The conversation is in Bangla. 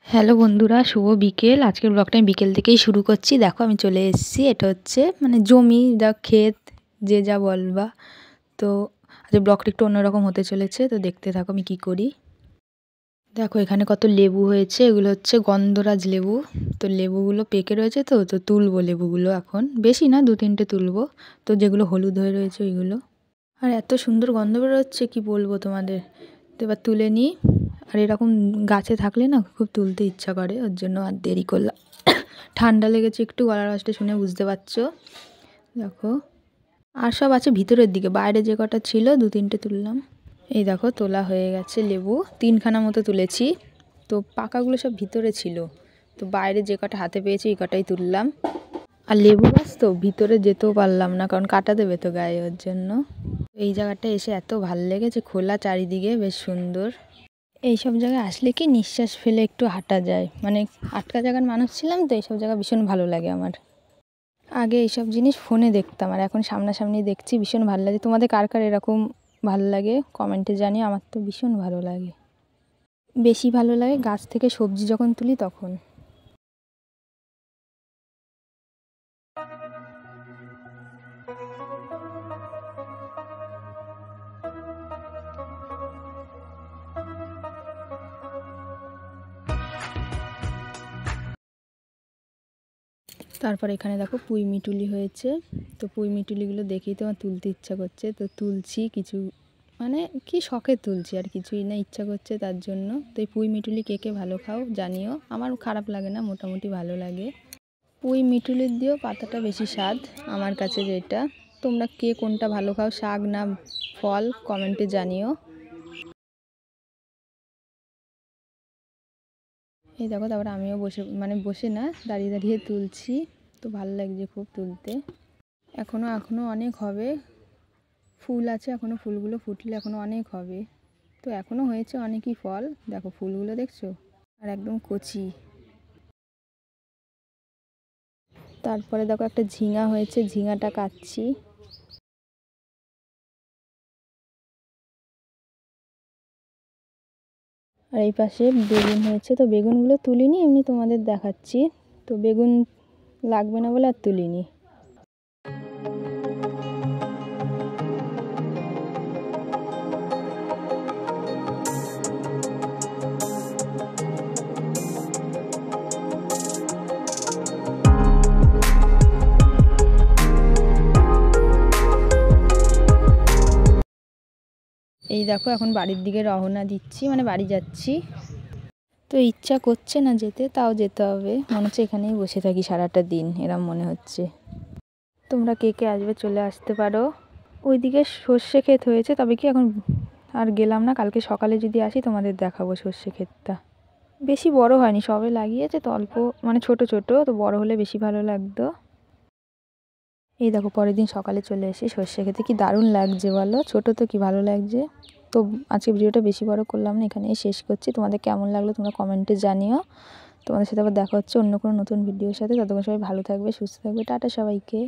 হ্যালো বন্ধুরা, শুভ বিকেল। আজকের ব্লগটা আমি বিকেল থেকেই শুরু করছি। দেখো আমি চলে এসেছি, এটা হচ্ছে মানে জমি যা ক্ষেত যে যা বলবা। তো আজকে ব্লগটা একটু অন্যরকম হতে চলেছে, তো দেখতে থাকো আমি কি করি। দেখো এখানে কত লেবু হয়েছে, এগুলো হচ্ছে গন্ধরাজ লেবু। তো লেবুগুলো পেকে রয়েছে, তো তো তুলবো লেবুগুলো, এখন বেশি না, 2-3টে তুলবো। তো যেগুলো হলুদ হয়ে রয়েছে ওইগুলো। আর এত সুন্দর গন্ধ বেরোচ্ছে কি বলবো তোমাদের। তো এবার তুলে নিই। আর এরকম গাছে থাকলে না খুব তুলতে ইচ্ছা করে, ওর জন্য আর দেরি করলাম। ঠান্ডা লেগেছে একটু, গলার আওয়াজটা শুনে বুঝতে পারছো। দেখো আর সব আছে ভিতরের দিকে, বাইরে যে কটা ছিল 2-3টে তুললাম। এই দেখো তোলা হয়ে গেছে লেবু, 3খানা মতো তুলেছি। তো পাকাগুলো সব ভিতরে ছিল, তো বাইরে যে কটা হাতে পেয়েছি এই কটাই তুললাম। আর লেবু গাছ তো ভিতরে যেতেও পারলাম না, কারণ কাটা দেবে তো গায়ে, ওর জন্য। এই জায়গাটা এসে এত ভাল লেগেছে, খোলা চারিদিকে, বেশ সুন্দর। এইসব জায়গায় আসলে কি নিঃশ্বাস ফেলে একটু হাঁটা যায়, মানে আটকা জায়গার মানুষ ছিলাম তো, এইসব জায়গা ভীষণ ভালো লাগে আমার। আগে এইসব জিনিস ফোনে দেখতাম, আর এখন সামনাসামনি দেখছি, ভীষণ ভালো লাগে। তোমাদের কার কার এরকম ভালো লাগে কমেন্টে জানিও, আমার তো ভীষণ ভালো লাগে। বেশি ভালো লাগে গাছ থেকে সবজি যখন তুলি তখন। তারপর এখানে দেখো পুঁই মিটুলি হয়েছে। তো পুঁই মিটুলিগুলো দেখেই তো আমার তুলতে ইচ্ছা করছে, তো তুলছি কিছু, মানে কি শখে তুলছি, আর কিছুই না, ইচ্ছা করছে তার জন্য। তো এই পুঁই মিটুলি কে কে ভালো খাও জানিও, আমার খারাপ লাগে না, মোটামুটি ভালো লাগে। পুঁই মিটুলির দিয়েও পাতাটা বেশি স্বাদ আমার কাছে যেটা। তোমরা কে কোনটা ভালো খাও, শাক না ফল, কমেন্টে জানিও। এই দেখো তারপরে আমিও বসে, মানে বসে না, দাঁড়িয়ে দাঁড়িয়ে তুলছি। তো ভালো লাগছে খুব তুলতে। এখনও অনেক হবে, ফুল আছে এখনও, ফুলগুলো ফুটলে এখনও অনেক হবে। তো এখনও হয়েছে অনেকই ফল, দেখো ফুলগুলো দেখছো, আর একদম কচি। তারপরে দেখো একটা ঝিঙা হয়েছে, ঝিঙাটা কাটছি। আর এই পাশে বেগুন হয়েছে, তো বেগুনগুলো তুলিনি, এমনি তোমাদের দেখাচ্ছি। তো বেগুন লাগবে না বলে আর তুলিনি। এই দেখো এখন বাড়ির দিকে রওনা দিচ্ছি, মানে বাড়ি যাচ্ছি। তো ইচ্ছা করছে না যেতে, তাও যেতে হবে, মনে হচ্ছে এখানেই বসে থাকি সারাটা দিন, এরম মনে হচ্ছে। তোমরা কে কে আসবে চলে আসতে পারো। ওইদিকে সর্ষে ক্ষেত হয়েছে, তবে কি এখন আর গেলাম না, কালকে সকালে যদি আসি তোমাদের দেখাবো সর্ষে ক্ষেতটা। বেশি বড় হয়নি, সবে লাগিয়েছে তো অল্প, মানে ছোট ছোট, তো বড় হলে বেশি ভালো লাগতো। এই দেখো পরের দিন সকালে চলে এসে সর্ষে খেতে, কি দারুণ লাগছে বলো, ছোট তো কি ভালো লাগছে। তো আজকে ভিডিওটা বেশি বড় করলাম না, এখানেই শেষ করছি। তোমাদের কেমন লাগলো তোমরা কমেন্টে জানিও। তোমাদের সাথে আবার দেখা হচ্ছে অন্য কোনো নতুন ভিডিওর সাথে। ততক্ষণ সবাই ভালো থাকবে, সুস্থ থাকবে, টাটা সবাইকে।